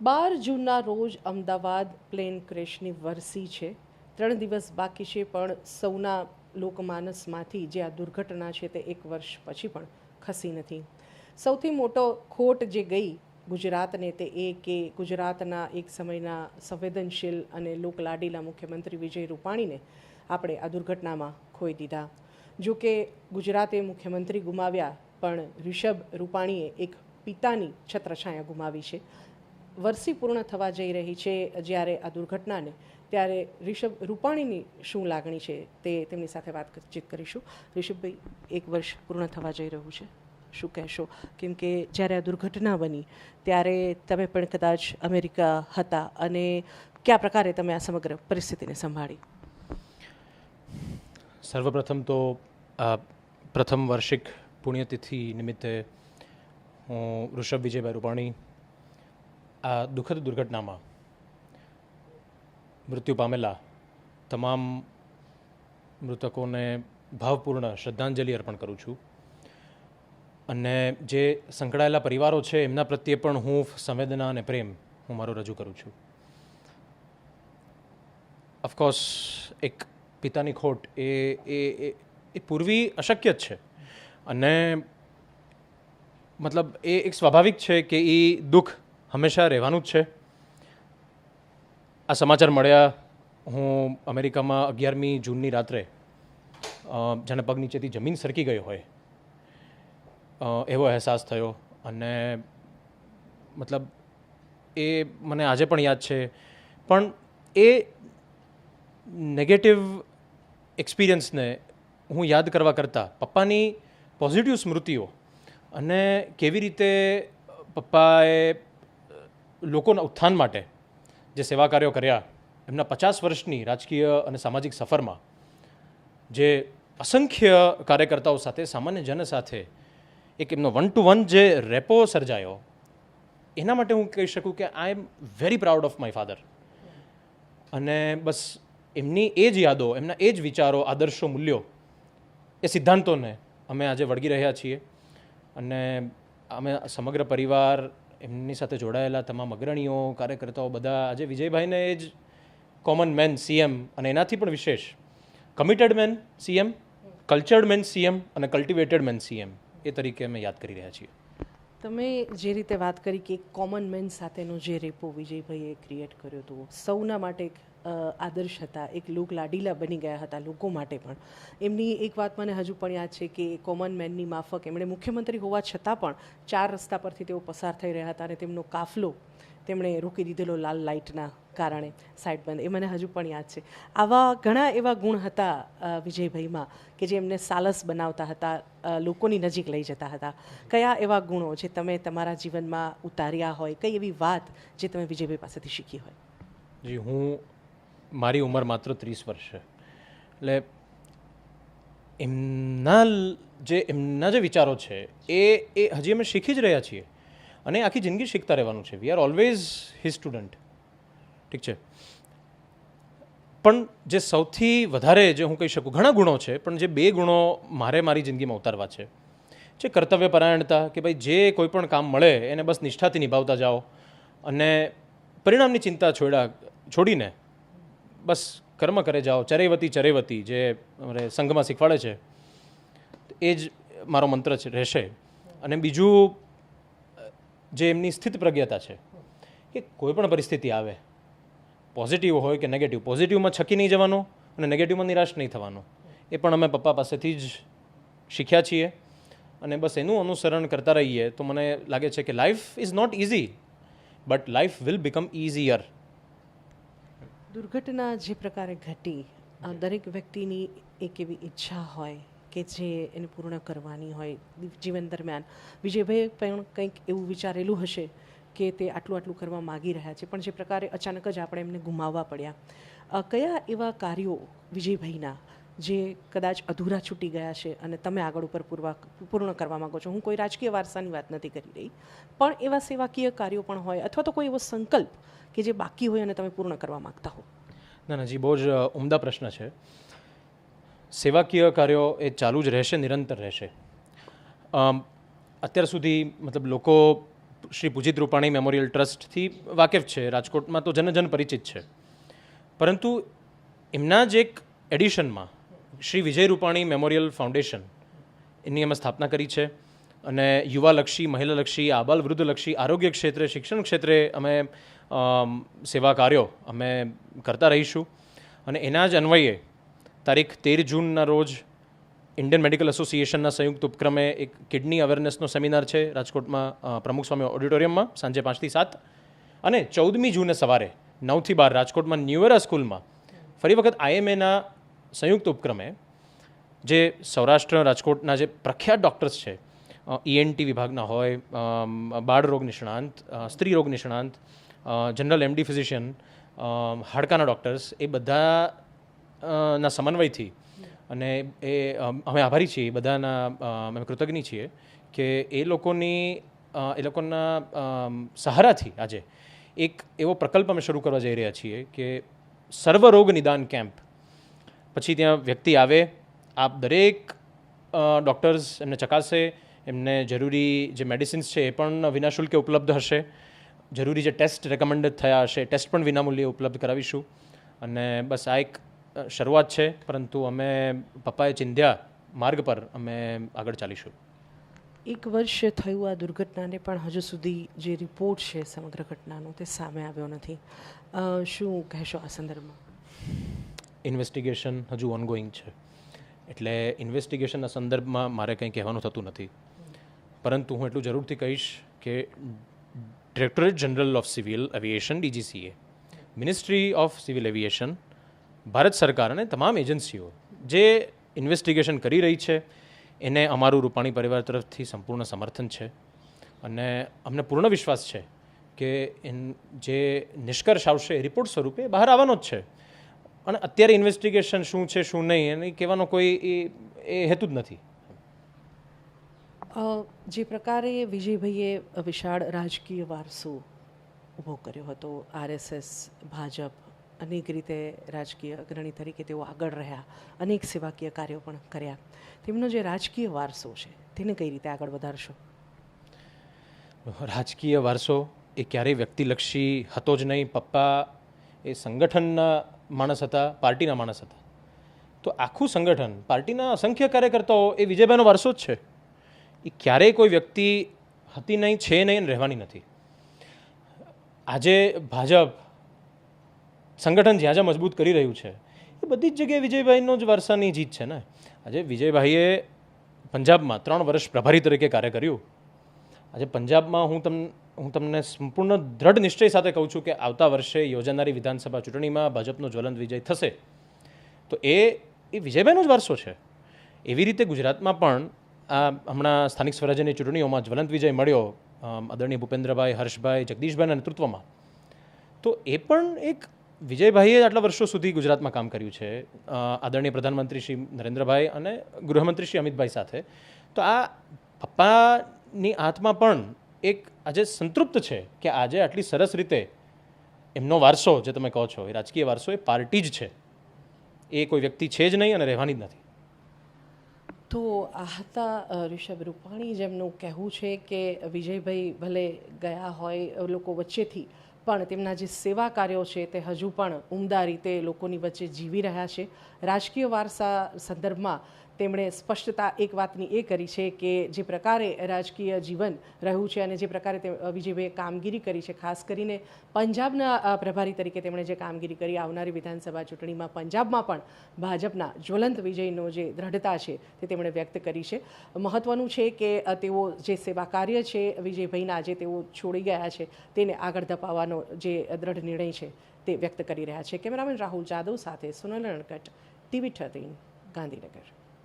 12 જૂનના રોજ અમદાવાદ પ્લેન ક્રેશની વરસી છે. 3 દિવસ બાકી છે, પણ સૌના લોકમાનસમાંથી જે આ દુર્ઘટના છે તે 1 વર્ષ પછી પણ ખસી નથી. સૌથી મોટો ખોટ જે ગઈ ગુજરાતને તે એ કે ગુજરાતના એક સમયના સંવેદનશીલ અને લોકલાડીલા મુખ્યમંત્રી વિજય રૂપાણીને આપણે આ દુર્ઘટનામાં ખોઈ દીધા. જો કે ગુજરાતે મુખ્યમંત્રી ગુમાવ્યા, પણ ઋષભ રૂપાણીએ એક પિતાની છત્રછાયા ગુમાવી છે. વરસી પૂર્ણ થવા જઈ રહી છે જ્યારે આ દુર્ઘટનાને, ત્યારે ઋષભ રૂપાણીની શું લાગણી છે તે તેમની સાથે વાતચીત કરીશું. ઋષભભાઈ, 1 વર્ષ પૂર્ણ થવા જઈ રહ્યું છે, શું કહેશો? કેમ કે જ્યારે આ દુર્ઘટના બની ત્યારે તમે પણ કદાચ અમેરિકા હતા, અને કયા પ્રકારે તમે આ સમગ્ર પરિસ્થિતિને સંભાળી? સર્વપ્રથમ તો આ પ્રથમ વાર્ષિક પુણ્યતિથિ નિમિત્તે હું ઋષભ વિજયભાઈ રૂપાણી આ દુઃખદ દુર્ઘટનામાં મૃત્યુ પામેલા તમામ મૃતકોને ભાવપૂર્ણ શ્રદ્ધાંજલિ અર્પણ કરું છું. અને જે સંકળાયેલા પરિવારો છે એમના પ્રત્યે પણ હું સંવેદના અને પ્રેમ હું મારો રજૂ કરું છું. ઓફકોર્સ એક પિતાની ખોટ એ પૂર્વી અશક્ય જ છે, અને મતલબ એ એક સ્વાભાવિક છે કે એ દુઃખ હંમેશા રહેવાનું જ છે. આ સમાચાર મળ્યા, હું અમેરિકામાં 11મી જૂનની રાત્રે જાણે પગ નીચેથી જમીન સરકી ગઈ હોય એવો અહેસાસ થયો. અને મતલબ એ મને આજે પણ યાદ છે. પણ એ નેગેટિવ એક્સપિરિયન્સને હું યાદ કરવા કરતાં પપ્પાની પોઝિટિવ સ્મૃતિઓ અને કેવી રીતે પપ્પાએ લોકોના ઉત્થાન માટે જે સેવા કાર્યો કર્યા, એમના 50 વર્ષની રાજકીય અને સામાજિક સફરમાં જે અસંખ્ય કાર્યકર્તાઓ સાથે, સામાન્ય જન સાથે એક એમનો 1-to-1 જે રેપો સર્જાયો, એના માટે હું કહી શકું કે I am very proud of my father. અને બસ એમની એ જ યાદો, એમના એ જ વિચારો, આદર્શો, મૂલ્યો, એ સિદ્ધાંતોને અમે આજે વળગી રહ્યા છીએ. અને અમે સમગ્ર પરિવાર, એમની સાથે જોડાયેલા તમામ અગ્રણીઓ, કાર્યકર્તાઓ બધા આજે વિજયભાઈને એ જ કોમન મેન સીએમ, અને એનાથી પણ વિશેષ committed man CM, cultured man CM અને કલ્ટિવેટેડ મેન સીએમ એ તરીકે અમે યાદ કરી રહ્યા છીએ. તમે જે રીતે વાત કરી કે કોમન મેન સાથેનો જે રેપો વિજયભાઈએ ક્રિએટ કર્યો હતો, સૌના માટે એક આદર્શ હતા, એક લોક લાડીલા બની ગયા હતા લોકો માટે પણ. એમની એક વાત મને હજુ પણ યાદ છે કે કોમન મેનની માફક એમણે મુખ્યમંત્રી હોવા છતાં પણ 4 રસ્તા પરથી તેઓ પસાર થઈ રહ્યા હતા, અને તેમનો કાફલો તેમણે રોકી દીધેલો લાલ લાઇટના કારણે, સાઇડ બંધ. એ મને હજુ પણ યાદ છે. આવા ઘણા એવા ગુણ હતા વિજયભાઈમાં કે જે એમને સાલસ બનાવતા હતા, લોકોની નજીક લઈ જતા હતા. કયા એવા ગુણો જે તમે તમારા જીવનમાં ઉતાર્યા હોય, કઈ એવી વાત જે તમે વિજયભાઈ પાસેથી શીખી હોય? જી, મારી ઉંમર માત્ર 30 વર્ષ છે, એટલે એમના જે વિચારો છે એ હજી અમે શીખી જ રહ્યા છીએ, અને આખી જિંદગી શીખતા રહેવાનું છે. We are always his student. ઠીક છે. પણ જે સૌથી વધારે જે હું કહી શકું, ઘણા ગુણો છે, પણ જે 2 ગુણો મારી જિંદગીમાં ઉતારવા છે, જે કર્તવ્યપરાયણતા, કે ભાઈ જે કોઈ પણ કામ મળે એને બસ નિષ્ઠાથી નિભાવતા જાઓ, અને પરિણામની ચિંતા છોડીને બસ કર્મ કરે જાઓ. ચરૈવતી જે અમારે સંઘમાં શીખવાડે છે, એ જ મારો મંત્ર રહેશે. અને બીજું જે એમની સ્થિત પ્રજ્ઞતા છે કે કોઈ પણ પરિસ્થિતિ આવે, પોઝિટિવ હોય કે નેગેટિવ, પોઝિટિવમાં છકી નહીં જવાનો અને નેગેટિવમાં નિરાશ નહીં થવાનો, એ પણ અમે પપ્પા પાસેથી જ શીખ્યા છીએ. અને બસ એનું અનુસરણ કરતા રહીએ તો મને લાગે છે કે life is not easy, but life will become easier. દુર્ઘટના જે પ્રકારે ઘટી, દરેક વ્યક્તિની એક એવી ઈચ્છા હોય કે જે એને પૂર્ણ કરવાની હોય જીવન દરમિયાન. વિજયભાઈ પણ કંઈક એવું વિચારેલું હશે કે તે આટલું કરવા માગી રહ્યા છે, પણ જે પ્રકારે અચાનક જ આપણે એમને ગુમાવવા પડ્યા, કયા એવા કાર્યો વિજયભાઈના જે કદાચ અધૂરા છૂટી ગયા છે અને તમે આગળ ઉપર પૂર્ણ કરવા માગો છો? હું કોઈ રાજકીય વારસાની વાત નથી કરી રહી, પણ એવા સેવાકીય કાર્યો પણ હોય, અથવા તો કોઈ એવો સંકલ્પ કે જે બાકી હોય અને તમે પૂર્ણ કરવા માગતા હો. ના, જી, બહુ જ ઉમદા પ્રશ્ન છે. સેવાકીય કાર્યો એ ચાલુ જ રહેશે, નિરંતર રહેશે. અત્યાર સુધી મતલબ લોકો શ્રી પૂજિત રૂપાણી મેમોરિયલ ટ્રસ્ટથી વાકેફ છે, રાજકોટમાં તો જન પરિચિત છે. પરંતુ એમના જ એક એડિશનમાં શ્રી વિજય રૂપાણી મેમોરિયલ ફાઉન્ડેશન એની અમે સ્થાપના કરી છે અને યુવાલક્ષી, મહિલાલક્ષી, આબાલ વૃદ્ધલક્ષી, આરોગ્ય ક્ષેત્રે, શિક્ષણ ક્ષેત્રે અમે સેવા કાર્યો અમે કરતા રહીશું. અને એના જ અન્વયે તારીખ 13 જૂનના રોજ ઇન્ડિયન મેડિકલ એસોસિએશનના સંયુક્ત ઉપક્રમે એક કિડની અવેરનેસનો સેમિનાર છે રાજકોટમાં પ્રમુખ સ્વામી ઓડિટોરિયમમાં સાંજે 5 થી 7. અને 14મી જૂને સવારે 9 થી 12 રાજકોટમાં ન્યુએરા સ્કૂલમાં ફરી વખત IMAના સંયુક્ત ઉપક્રમે જે સૌરાષ્ટ્ર રાજકોટના જે પ્રખ્યાત ડૉક્ટર્સ છે, ENT વિભાગના હોય, બાળ રોગ નિષ્ણાંત, સ્ત્રી રોગ નિષ્ણાંત, જનરલ MD ફિઝિશિયન, હાડકાના ડૉક્ટર્સ, એ બધા ના સમન્વયથી અને એ અમે આભારી છીએ, બધાના અમે કૃતજ્ઞ છીએ કે એ લોકોના સહારાથી આજે એક એવો પ્રકલ્પ અમે શરૂ કરવા જઈ રહ્યા છીએ કે સર્વરોગ નિદાન કેમ્પ. પછી ત્યાં વ્યક્તિ આવે, આપ દરેક ડૉક્ટર્સ એમને ચકાસે, એમને જરૂરી જે મેડિસિન્સ છે એ પણ વિનાશુલ્કે ઉપલબ્ધ હશે, જરૂરી જે ટેસ્ટ રેકમેન્ડેડ થયા હશે ટેસ્ટ પણ વિનામૂલ્યે ઉપલબ્ધ કરાવીશું. અને બસ આ એક શરૂઆત છે, પરંતુ અમે પપ્પાએ ચિંધ્યા માર્ગ પર અમે આગળ ચાલીશું. 1 વર્ષ થયું આ દુર્ઘટનાને, પણ હજુ સુધી જે રિપોર્ટ છે સમગ્ર ઘટનાનો તે સામે આવ્યો નથી. શું કહેશો આ સંદર્ભમાં? ઇન્વેસ્ટિગેશન હજુ ઓનગોઈંગ છે, એટલે ઇન્વેસ્ટિગેશનના સંદર્ભમાં મારે કંઈ કહેવાનું થતું નથી. પરંતુ હું એટલું જરૂરથી કહીશ કે directorate general of civil aviation, DGCA, ministry of civil aviation, Bharat સરકાર અને તમામ એજન્સીઓ જે ઇન્વેસ્ટિગેશન કરી રહી છે એને અમારું રૂપાણી પરિવાર તરફથી સંપૂર્ણ સમર્થન છે. અને અમને પૂર્ણ વિશ્વાસ છે કે જે નિષ્કર્ષ આવશે એ રિપોર્ટ સ્વરૂપે બહાર આવવાનો જ છે. અને અત્યારે ઇન્વેસ્ટિગેશન શું છે શું નહીં એને કહેવાનો કોઈ એ હેતુ જ નથી. જે પ્રકારે વિજયભાઈએ વિશાળ રાજકીય વારસો ઊભો કર્યો હતો, RSS, ભાજપ, અનેક રીતે રાજકીય અગ્રણી તરીકે તેઓ આગળ રહ્યા, અનેક સેવાકીય કાર્યો પણ કર્યા. તેમનો જે રાજકીય વારસો છે તેને કઈ રીતે આગળ વધારશો? રાજકીય વારસો એ ક્યારેય વ્યક્તિલક્ષી હતો જ નહીં. પપ્પા એ સંગઠનના માણસ હતા, પાર્ટીના માણસ હતા. તો આખું સંગઠન, પાર્ટીના અસંખ્ય કાર્યકર્તાઓ એ વિજયભાઈનો વારસો જ છે. એ ક્યારેય કોઈ વ્યક્તિ હતી નહીં, છે નહીં અને રહેવાની નથી. આજે ભાજપ સંગઠન જ્યાં જ્યાં મજબૂત કરી રહ્યું છે એ બધી જ જગ્યાએ વિજયભાઈનો જ વારસાની જીત છે ને. આજે વિજયભાઈએ પંજાબમાં 3 વર્ષ પ્રભારી તરીકે કાર્ય કર્યું. આજે પંજાબમાં હું તમને સંપૂર્ણ દ્રઢ નિશ્ચય સાથે કહું છું કે આવતા વર્ષે યોજાનારી વિધાનસભા ચૂંટણીમાં ભાજપનો જ્વલંત વિજય થશે. તો એ વિજયભાઈનો જ વારસો છે. એવી રીતે ગુજરાતમાં પણ આ હમણાં સ્થાનિક સ્વરાજ્યની ચૂંટણીઓમાં જ્વલંત વિજય મળ્યો આદરણીય ભૂપેન્દ્રભાઈ, હર્ષભાઈ, જગદીશભાઈના નેતૃત્વમાં. તો એ પણ એક વિજયભાઈએ આટલા વર્ષો સુધી ગુજરાતમાં કામ કર્યું છે આદરણીય પ્રધાનમંત્રી શ્રી નરેન્દ્રભાઈ અને ગૃહમંત્રી શ્રી અમિતભાઈ સાથે. તો આ પપ્પાની આત્મા પણ એક આજે સંતૃપ્ત છે કે આજે આટલી સરસ રીતે એમનો વારસો જે તમે કહો છો એ રાજકીય વારસો એ પાર્ટી જ છે, એ કોઈ વ્યક્તિ છે જ નહીં અને રહેવાની જ નથી. તો આ હતા ઋષભ રૂપાણી, જેમનું કહેવું છે કે વિજયભાઈ ભલે ગયા હોય લોકો વચ્ચેથી, પણ તેમના જે સેવા કાર્યો છે તે હજુ પણ ઉમદા રીતે લોકોની વચ્ચે જીવી રહ્યા છે. રાજકીય વારસા સંદર્ભમાં તેમણે સ્પષ્ટતા એક વાતની એ કરી છે કે જે પ્રકારે રાજકીય જીવન રહ્યું છે અને જે પ્રકારે વિજયભાઈએ કામગીરી કરી છે, ખાસ કરીને પંજાબના પ્રભારી તરીકે તેમણે જે કામગીરી કરી, આવનારી વિધાનસભા ચૂંટણીમાં પંજાબમાં પણ ભાજપના જ્વલંત વિજયનો જે દ્રઢતા છે તે તેમણે વ્યક્ત કરી છે. મહત્ત્વનું છે કે તેઓ જે સેવા કાર્ય છે વિજયભાઈના જે તેઓ છોડી ગયા છે તેને આગળ ધપાવવાનો જે દ્રઢ નિર્ણય છે તે વ્યક્ત કરી રહ્યા છે. કેમેરામેન રાહુલ જાદવ સાથે સોનલ રણકટ, TV 13, ગાંધીનગર.